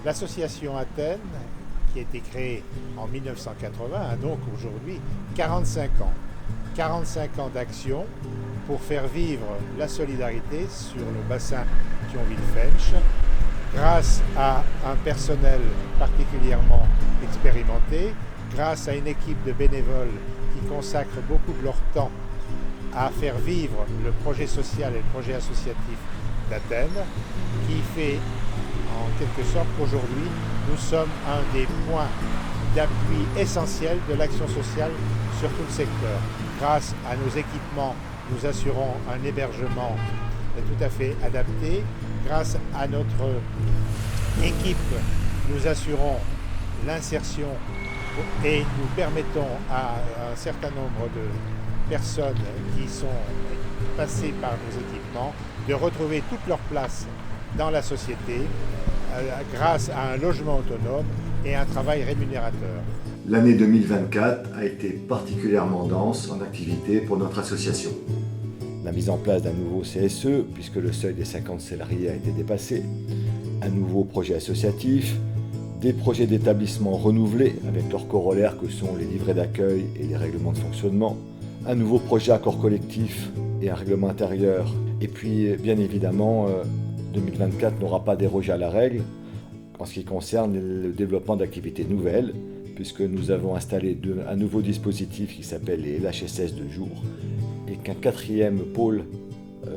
L'association Athènes, qui a été créée en 1980, a donc aujourd'hui 45 ans. 45 ans d'action pour faire vivre la solidarité sur le bassin Thionville-Fensch, grâce à un personnel particulièrement expérimenté, grâce à une équipe de bénévoles qui consacrent beaucoup de leur temps à faire vivre le projet social et le projet associatif d'Athènes, qui fait en quelque sorte qu'aujourd'hui nous sommes un des points d'appui essentiels de l'action sociale sur tout le secteur. Grâce à nos équipements, nous assurons un hébergement tout à fait adapté. Grâce à notre équipe, nous assurons l'insertion et nous permettons à un certain nombre de personnes qui sont passées par nos équipements de retrouver toute leur place dans la société grâce à un logement autonome et un travail rémunérateur. L'année 2024 a été particulièrement dense en activité pour notre association. La mise en place d'un nouveau CSE, puisque le seuil des 50 salariés a été dépassé, un nouveau projet associatif, des projets d'établissement renouvelés avec leurs corollaires que sont les livrets d'accueil et les règlements de fonctionnement, un nouveau projet accord collectif et un règlement intérieur. Et puis, bien évidemment, 2024 n'aura pas dérogé à la règle en ce qui concerne le développement d'activités nouvelles, puisque nous avons installé un nouveau dispositif qui s'appelle les LHSS de jour, et qu'un quatrième pôle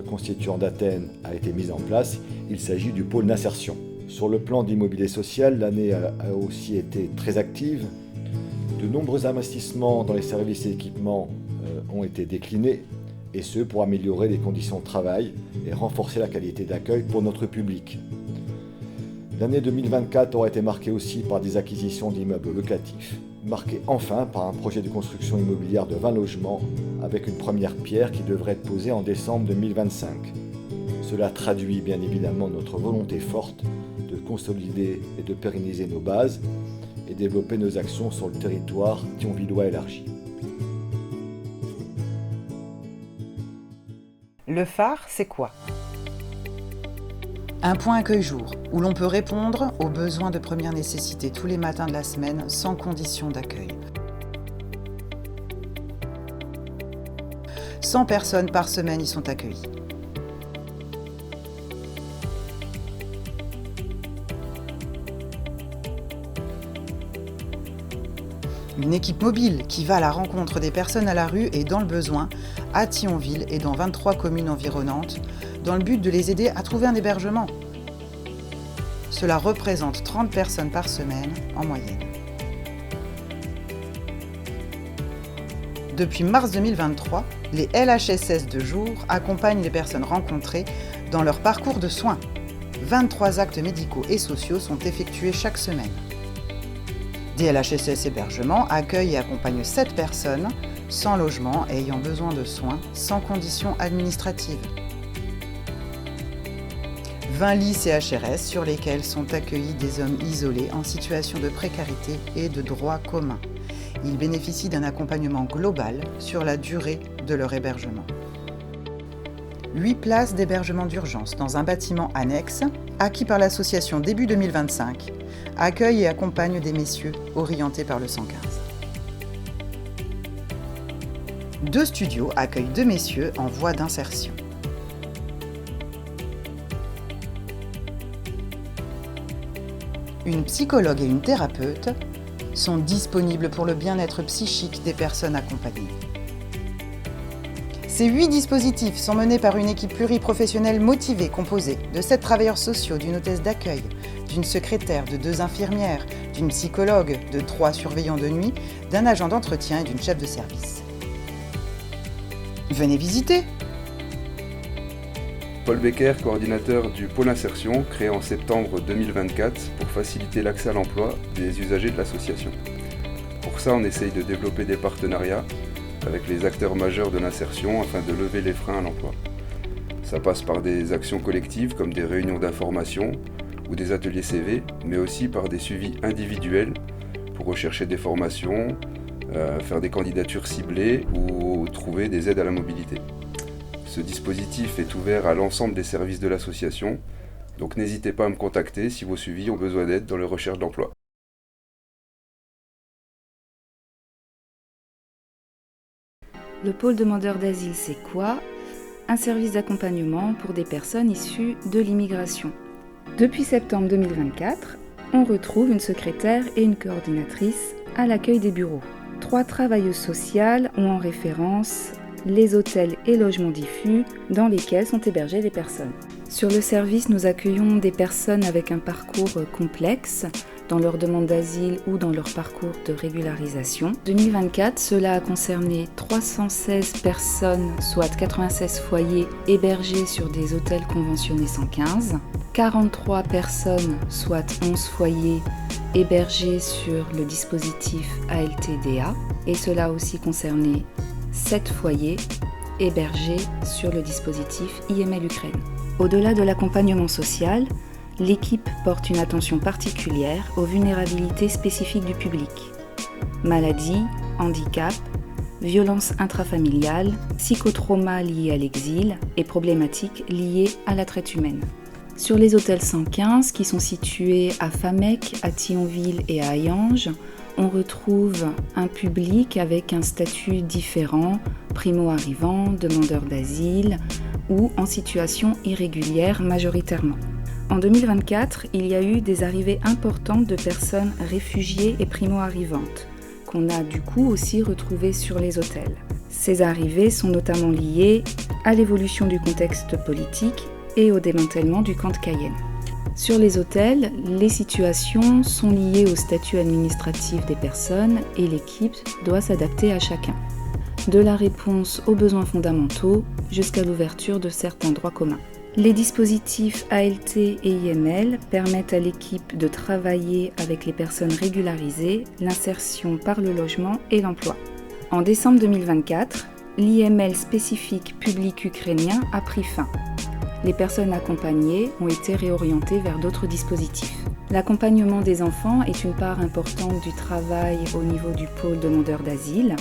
constituant d'Athènes a été mis en place. Il s'agit du pôle d'insertion. Sur le plan d'immobilier social, l'année a aussi été très active. De nombreux investissements dans les services et équipements ont été déclinés, et ce pour améliorer les conditions de travail et renforcer la qualité d'accueil pour notre public. L'année 2024 aura été marquée aussi par des acquisitions d'immeubles locatifs, marquée enfin par un projet de construction immobilière de 20 logements avec une première pierre qui devrait être posée en décembre 2025. Cela traduit bien évidemment notre volonté forte de consolider et de pérenniser nos bases et développer nos actions sur le territoire thionvillois élargi. Le phare, c'est quoi ? Un point accueil jour, où l'on peut répondre aux besoins de première nécessité tous les matins de la semaine sans condition d'accueil. 100 personnes par semaine y sont accueillies. Une équipe mobile qui va à la rencontre des personnes à la rue et dans le besoin, à Thionville et dans 23 communes environnantes, dans le but de les aider à trouver un hébergement. Cela représente 30 personnes par semaine en moyenne. Depuis mars 2023, les LHSS de jour accompagnent les personnes rencontrées dans leur parcours de soins. 23 actes médicaux et sociaux sont effectués chaque semaine. Des LHSS hébergements accueillent et accompagnent 7 personnes sans logement et ayant besoin de soins sans conditions administratives. 20 lits CHRS sur lesquels sont accueillis des hommes isolés en situation de précarité et de droit commun. Ils bénéficient d'un accompagnement global sur la durée de leur hébergement. 8 places d'hébergement d'urgence dans un bâtiment annexe, acquis par l'association début 2025, accueillent et accompagnent des messieurs orientés par le 115. 2 studios accueillent 2 messieurs en voie d'insertion. Une psychologue et une thérapeute sont disponibles pour le bien-être psychique des personnes accompagnées. Ces 8 dispositifs sont menés par une équipe pluriprofessionnelle motivée composée de 7 travailleurs sociaux, d'une hôtesse d'accueil, d'une secrétaire, de 2 infirmières, d'une psychologue, de 3 surveillants de nuit, d'un agent d'entretien et d'une chef de service. Venez visiter! Paul Becker, coordinateur du pôle insertion, créé en septembre 2024 pour faciliter l'accès à l'emploi des usagers de l'association. Pour ça, on essaye de développer des partenariats avec les acteurs majeurs de l'insertion afin de lever les freins à l'emploi. Ça passe par des actions collectives comme des réunions d'information ou des ateliers CV, mais aussi par des suivis individuels pour rechercher des formations, faire des candidatures ciblées ou trouver des aides à la mobilité. Ce dispositif est ouvert à l'ensemble des services de l'association, Donc n'hésitez pas à me contacter si vos suivis ont besoin d'aide dans la recherche d'emploi. Le pôle demandeur d'asile, c'est quoi ? Un service d'accompagnement pour des personnes issues de l'immigration. Depuis septembre 2024, on retrouve une secrétaire et une coordinatrice à l'accueil des bureaux. 3 travailleuses sociales ont en référence les hôtels et logements diffus dans lesquels sont hébergées les personnes. Sur le service, nous accueillons des personnes avec un parcours complexe dans leur demande d'asile ou dans leur parcours de régularisation. 2024, cela a concerné 316 personnes, soit 96 foyers hébergés sur des hôtels conventionnés 115, 43 personnes, soit 11 foyers hébergés sur le dispositif ALTDA, et cela a aussi concerné 7 foyers hébergés sur le dispositif IML Ukraine. Au-delà de l'accompagnement social, l'équipe porte une attention particulière aux vulnérabilités spécifiques du public. Maladies, handicap, violences intrafamiliales, psychotraumas liés à l'exil et problématiques liées à la traite humaine. Sur les hôtels 115 qui sont situés à Famec, à Thionville et à Hayange, on retrouve un public avec un statut différent, primo-arrivants, demandeurs d'asile ou en situation irrégulière majoritairement. En 2024, il y a eu des arrivées importantes de personnes réfugiées et primo-arrivantes, qu'on a du coup aussi retrouvées sur les hôtels. Ces arrivées sont notamment liées à l'évolution du contexte politique et au démantèlement du camp de Cayenne. Sur les hôtels, les situations sont liées au statut administratif des personnes et l'équipe doit s'adapter à chacun. De la réponse aux besoins fondamentaux jusqu'à l'ouverture de certains droits communs. Les dispositifs ALT et IML permettent à l'équipe de travailler avec les personnes régularisées, l'insertion par le logement et l'emploi. En décembre 2024, l'IML spécifique public ukrainien a pris fin. Les personnes accompagnées ont été réorientées vers d'autres dispositifs. L'accompagnement des enfants est une part importante du travail au niveau du pôle demandeur d'asile.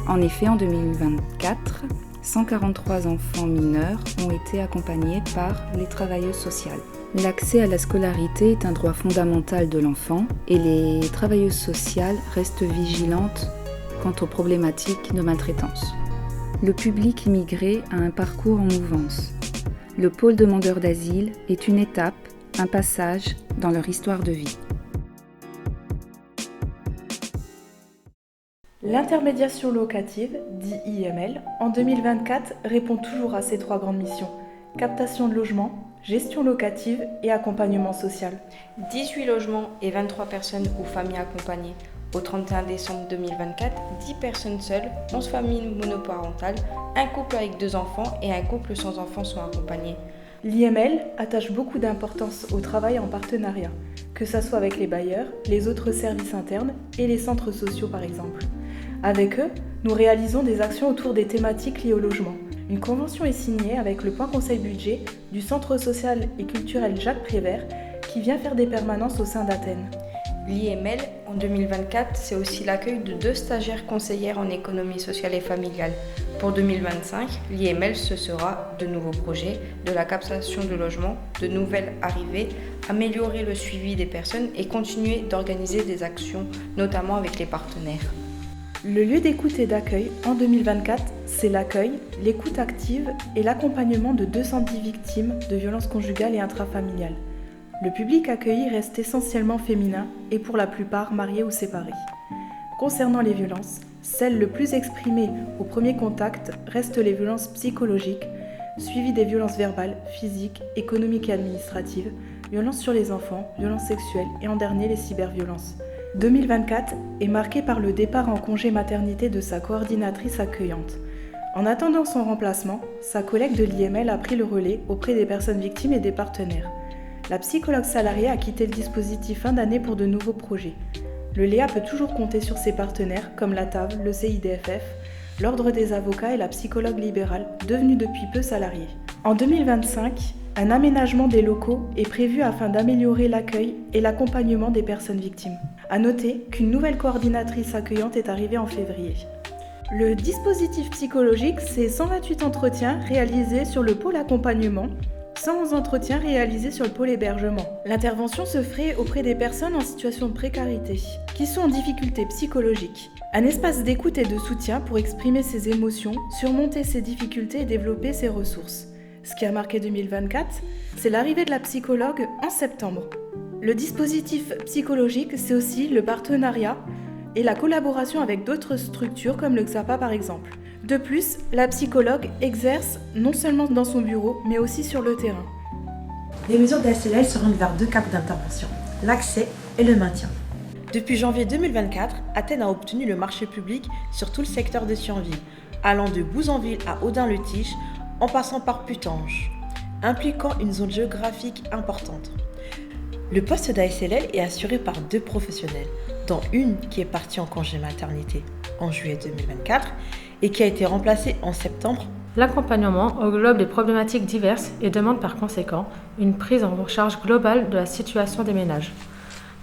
En effet, en 2024, 143 enfants mineurs ont été accompagnés par les travailleuses sociales. L'accès à la scolarité est un droit fondamental de l'enfant et les travailleuses sociales restent vigilantes quant aux problématiques de maltraitance. Le public immigré a un parcours en mouvance. Le pôle demandeur d'asile est une étape, un passage dans leur histoire de vie. L'intermédiation locative, dit IML, en 2024 répond toujours à ces 3 grandes missions: captation de logements, gestion locative et accompagnement social. 18 logements et 23 personnes ou familles accompagnées. Au 31 décembre 2024, 10 personnes seules, 11 familles monoparentales, un couple avec 2 enfants et un couple sans enfants sont accompagnés. L'IML attache beaucoup d'importance au travail en partenariat, que ce soit avec les bailleurs, les autres services internes et les centres sociaux par exemple. Avec eux, nous réalisons des actions autour des thématiques liées au logement. Une convention est signée avec le Point Conseil Budget du Centre social et culturel Jacques Prévert qui vient faire des permanences au sein d'Athènes. L'IML, en 2024, c'est aussi l'accueil de 2 stagiaires conseillères en économie sociale et familiale. Pour 2025, l'IML, ce sera de nouveaux projets, de la captation de logements, de nouvelles arrivées, améliorer le suivi des personnes et continuer d'organiser des actions, notamment avec les partenaires. Le lieu d'écoute et d'accueil en 2024, c'est l'accueil, l'écoute active et l'accompagnement de 210 victimes de violences conjugales et intrafamiliales. Le public accueilli reste essentiellement féminin et pour la plupart mariés ou séparés. Concernant les violences, celles le plus exprimées au premier contact restent les violences psychologiques, suivies des violences verbales, physiques, économiques et administratives, violences sur les enfants, violences sexuelles et en dernier les cyberviolences. 2024 est marqué par le départ en congé maternité de sa coordinatrice accueillante. En attendant son remplacement, sa collègue de l'IML a pris le relais auprès des personnes victimes et des partenaires. La psychologue salariée a quitté le dispositif fin d'année pour de nouveaux projets. Le Léa peut toujours compter sur ses partenaires comme la TAV, le CIDFF, l'Ordre des avocats et la psychologue libérale, devenue depuis peu salariée. En 2025, un aménagement des locaux est prévu afin d'améliorer l'accueil et l'accompagnement des personnes victimes. À noter qu'une nouvelle coordinatrice accueillante est arrivée en février. Le dispositif psychologique, c'est 128 entretiens réalisés sur le pôle accompagnement sans entretien réalisé sur le pôle hébergement. L'intervention se ferait auprès des personnes en situation de précarité, qui sont en difficulté psychologique. Un espace d'écoute et de soutien pour exprimer ses émotions, surmonter ses difficultés et développer ses ressources. Ce qui a marqué 2024, c'est l'arrivée de la psychologue en septembre. Le dispositif psychologique, c'est aussi le partenariat et la collaboration avec d'autres structures comme le XAPA par exemple. De plus, la psychologue exerce non seulement dans son bureau, mais aussi sur le terrain. Les mesures de SLL se rendent vers 2 caps d'intervention, l'accès et le maintien. Depuis janvier 2024, Athènes a obtenu le marché public sur tout le secteur de Thionville, allant de Bouzonville à Audin-le-Tiche, en passant par Putange, impliquant une zone géographique importante. Le poste d'ASLL est assuré par 2 professionnels, dont une qui est partie en congé maternité en juillet 2024 et qui a été remplacée en septembre. L'accompagnement englobe des problématiques diverses et demande par conséquent une prise en charge globale de la situation des ménages.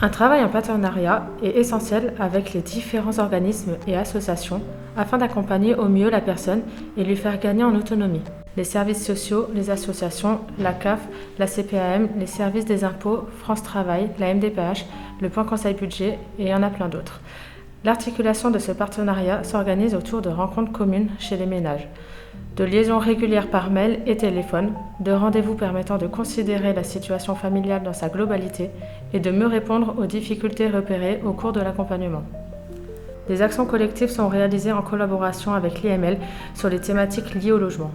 Un travail en partenariat est essentiel avec les différents organismes et associations afin d'accompagner au mieux la personne et lui faire gagner en autonomie. Les services sociaux, les associations, la CAF, la CPAM, les services des impôts, France Travail, la MDPH, le Point Conseil Budget et il y en a plein d'autres. L'articulation de ce partenariat s'organise autour de rencontres communes chez les ménages, de liaisons régulières par mail et téléphone, de rendez-vous permettant de considérer la situation familiale dans sa globalité et de mieux répondre aux difficultés repérées au cours de l'accompagnement. Des actions collectives sont réalisées en collaboration avec l'IML sur les thématiques liées au logement.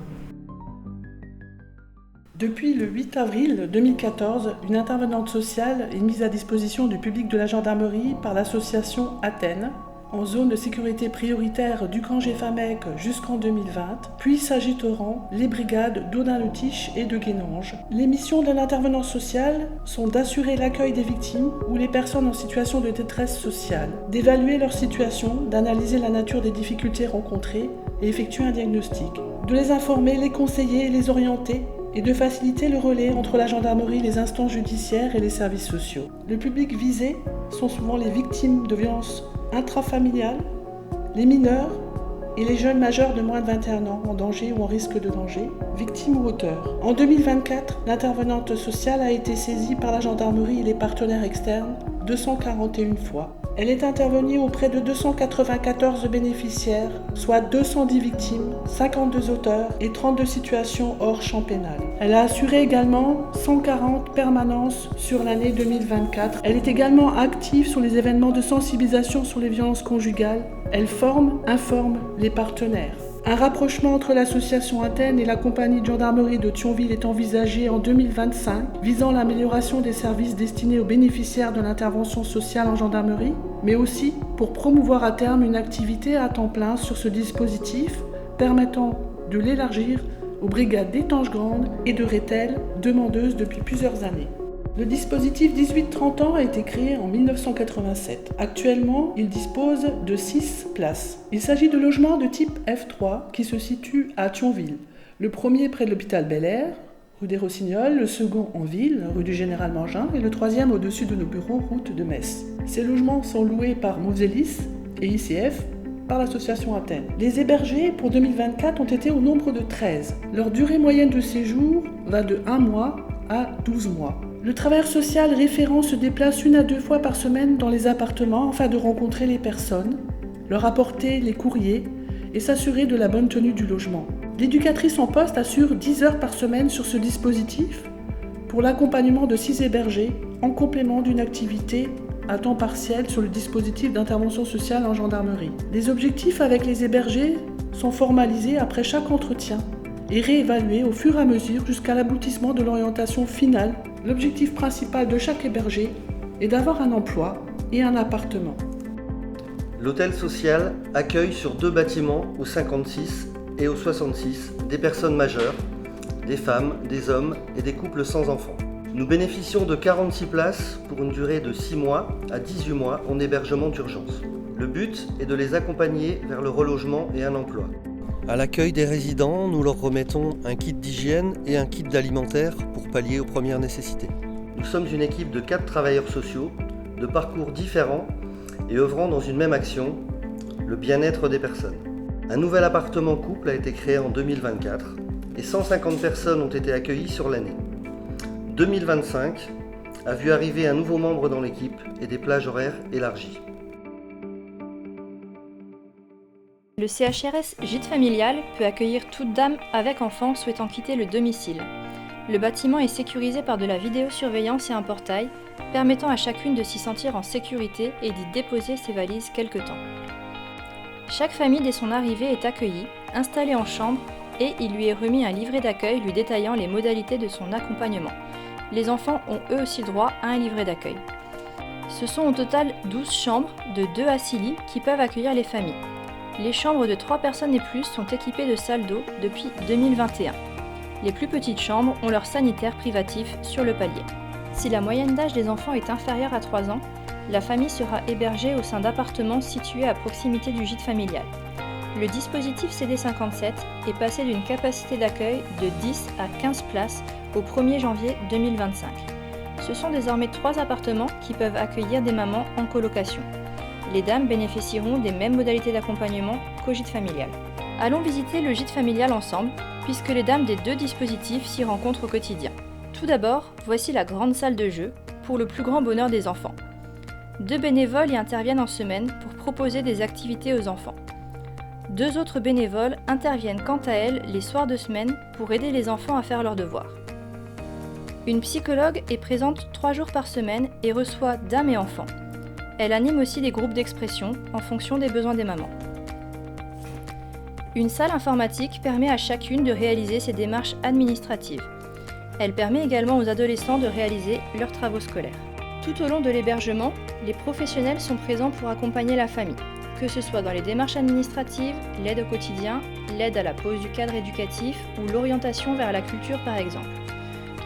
Depuis le 8 avril 2014, une intervenante sociale est mise à disposition du public de la gendarmerie par l'association Athènes, en zone de sécurité prioritaire du camp Gefamec jusqu'en 2020, puis s'ajouteront les brigades d'Audin-le-Tiche et de Guénange. Les missions de l'intervenant social sont d'assurer l'accueil des victimes ou les personnes en situation de détresse sociale, d'évaluer leur situation, d'analyser la nature des difficultés rencontrées et effectuer un diagnostic, de les informer, les conseiller et les orienter, et de faciliter le relais entre la gendarmerie, les instances judiciaires et les services sociaux. Le public visé sont souvent les victimes de violences intrafamiliales, les mineurs et les jeunes majeurs de moins de 21 ans en danger ou en risque de danger, victimes ou auteurs. En 2024, l'intervenante sociale a été saisie par la gendarmerie et les partenaires externes 241 fois. Elle est intervenue auprès de 294 bénéficiaires, soit 210 victimes, 52 auteurs et 32 situations hors champ pénal. Elle a assuré également 140 permanences sur l'année 2024. Elle est également active sur les événements de sensibilisation sur les violences conjugales. Elle informe les partenaires. Un rapprochement entre l'association Athènes et la compagnie de gendarmerie de Thionville est envisagé en 2025, visant l'amélioration des services destinés aux bénéficiaires de l'intervention sociale en gendarmerie, mais aussi pour promouvoir à terme une activité à temps plein sur ce dispositif, permettant de l'élargir aux brigades d'Étanges-Grande et de Rethel, demandeuses depuis plusieurs années. Le dispositif 18-30 ans a été créé en 1987. Actuellement, il dispose de 6 places. Il s'agit de logements de type F3 qui se situent à Thionville. Le premier près de l'hôpital Bel-Air, rue des Rossignols, le second en ville, rue du Général Mangin, et le troisième au-dessus de nos bureaux, route de Metz. Ces logements sont loués par Moselis et ICF par l'association Athènes. Les hébergés pour 2024 ont été au nombre de 13. Leur durée moyenne de séjour va de 1 mois à 12 mois. Le travailleur social référent se déplace 1 à 2 fois par semaine dans les appartements afin de rencontrer les personnes, leur apporter les courriers et s'assurer de la bonne tenue du logement. L'éducatrice en poste assure 10 heures par semaine sur ce dispositif pour l'accompagnement de 6 hébergés en complément d'une activité à temps partiel sur le dispositif d'intervention sociale en gendarmerie. Les objectifs avec les hébergés sont formalisés après chaque entretien et réévalués au fur et à mesure jusqu'à l'aboutissement de l'orientation finale. L'objectif principal de chaque hébergé est d'avoir un emploi et un appartement. L'hôtel social accueille sur 2 bâtiments au 56 et au 66 des personnes majeures, des femmes, des hommes et des couples sans enfants. Nous bénéficions de 46 places pour une durée de 6 mois à 18 mois en hébergement d'urgence. Le but est de les accompagner vers le relogement et un emploi. À l'accueil des résidents, nous leur remettons un kit d'hygiène et un kit d'alimentaire pour pallier aux premières nécessités. Nous sommes une équipe de 4 travailleurs sociaux, de parcours différents et œuvrant dans une même action, le bien-être des personnes. Un nouvel appartement couple a été créé en 2024 et 150 personnes ont été accueillies sur l'année. 2025 a vu arriver un nouveau membre dans l'équipe et des plages horaires élargies. Le CHRS Gîte Familial peut accueillir toute dame avec enfant souhaitant quitter le domicile. Le bâtiment est sécurisé par de la vidéosurveillance et un portail, permettant à chacune de s'y sentir en sécurité et d'y déposer ses valises quelque temps. Chaque famille dès son arrivée est accueillie, installée en chambre et il lui est remis un livret d'accueil lui détaillant les modalités de son accompagnement. Les enfants ont eux aussi droit à un livret d'accueil. Ce sont au total 12 chambres de 2 à 6 lits qui peuvent accueillir les familles. Les chambres de 3 personnes et plus sont équipées de salles d'eau depuis 2021. Les plus petites chambres ont leur sanitaire privatif sur le palier. Si la moyenne d'âge des enfants est inférieure à 3 ans, la famille sera hébergée au sein d'appartements situés à proximité du gîte familial. Le dispositif CD57 est passé d'une capacité d'accueil de 10 à 15 places au 1er janvier 2025. Ce sont désormais 3 appartements qui peuvent accueillir des mamans en colocation. Les dames bénéficieront des mêmes modalités d'accompagnement qu'au gîte familial. Allons visiter le gîte familial ensemble, puisque les dames des 2 dispositifs s'y rencontrent au quotidien. Tout d'abord, voici la grande salle de jeu, pour le plus grand bonheur des enfants. 2 bénévoles y interviennent en semaine pour proposer des activités aux enfants. 2 autres bénévoles interviennent quant à elles les soirs de semaine pour aider les enfants à faire leurs devoirs. Une psychologue est présente 3 jours par semaine et reçoit dames et enfants. Elle anime aussi des groupes d'expression en fonction des besoins des mamans. Une salle informatique permet à chacune de réaliser ses démarches administratives. Elle permet également aux adolescents de réaliser leurs travaux scolaires. Tout au long de l'hébergement, les professionnels sont présents pour accompagner la famille, que ce soit dans les démarches administratives, l'aide au quotidien, l'aide à la pose du cadre éducatif ou l'orientation vers la culture par exemple.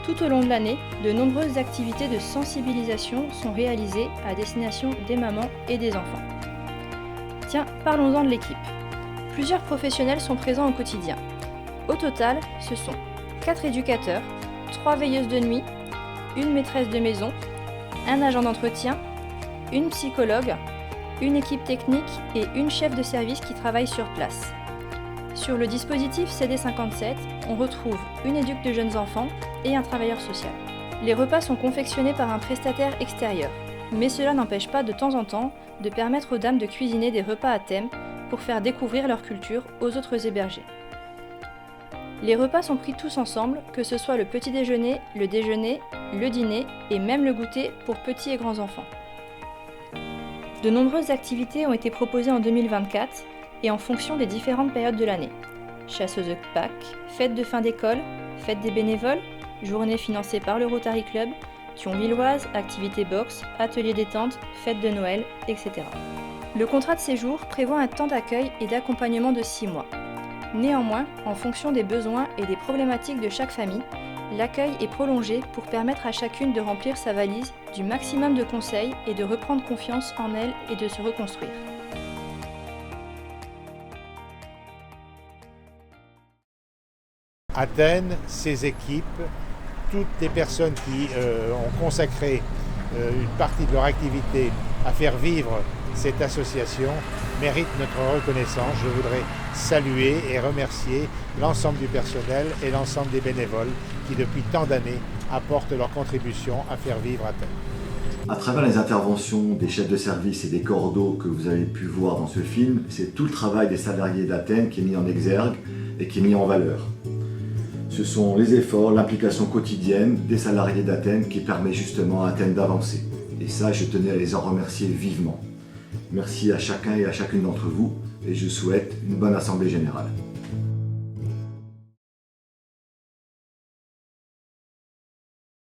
Tout au long de l'année, de nombreuses activités de sensibilisation sont réalisées à destination des mamans et des enfants. Tiens, parlons-en de l'équipe. Plusieurs professionnels sont présents au quotidien. Au total, ce sont 4 éducateurs, 3 veilleuses de nuit, une maîtresse de maison, un agent d'entretien, une psychologue, une équipe technique et une chef de service qui travaille sur place. Sur le dispositif CD57, on retrouve une éduque de jeunes enfants et un travailleur social. Les repas sont confectionnés par un prestataire extérieur, mais cela n'empêche pas de temps en temps de permettre aux dames de cuisiner des repas à thème pour faire découvrir leur culture aux autres hébergés. Les repas sont pris tous ensemble, que ce soit le petit déjeuner, le déjeuner, le dîner et même le goûter pour petits et grands enfants. De nombreuses activités ont été proposées en 2024 et en fonction des différentes périodes de l'année. Chasse aux œufs de Pâques, fête de fin d'école, fête des bénévoles, journée financée par le Rotary Club, Thionvilloise, activités boxe, ateliers détente, fête de Noël, etc. Le contrat de séjour prévoit un temps d'accueil et d'accompagnement de 6 mois. Néanmoins, en fonction des besoins et des problématiques de chaque famille, l'accueil est prolongé pour permettre à chacune de remplir sa valise du maximum de conseils et de reprendre confiance en elle et de se reconstruire. Athènes, ses équipes, toutes les personnes qui ont consacré une partie de leur activité à faire vivre cette association méritent notre reconnaissance. Je voudrais saluer et remercier l'ensemble du personnel et l'ensemble des bénévoles qui depuis tant d'années apportent leur contribution à faire vivre Athènes. À travers les interventions des chefs de service et des cordeaux que vous avez pu voir dans ce film, c'est tout le travail des salariés d'Athènes qui est mis en exergue et qui est mis en valeur. Ce sont les efforts, l'implication quotidienne des salariés d'Athènes qui permet justement à Athènes d'avancer. Et ça, je tenais à les en remercier vivement. Merci à chacun et à chacune d'entre vous et je souhaite une bonne assemblée générale.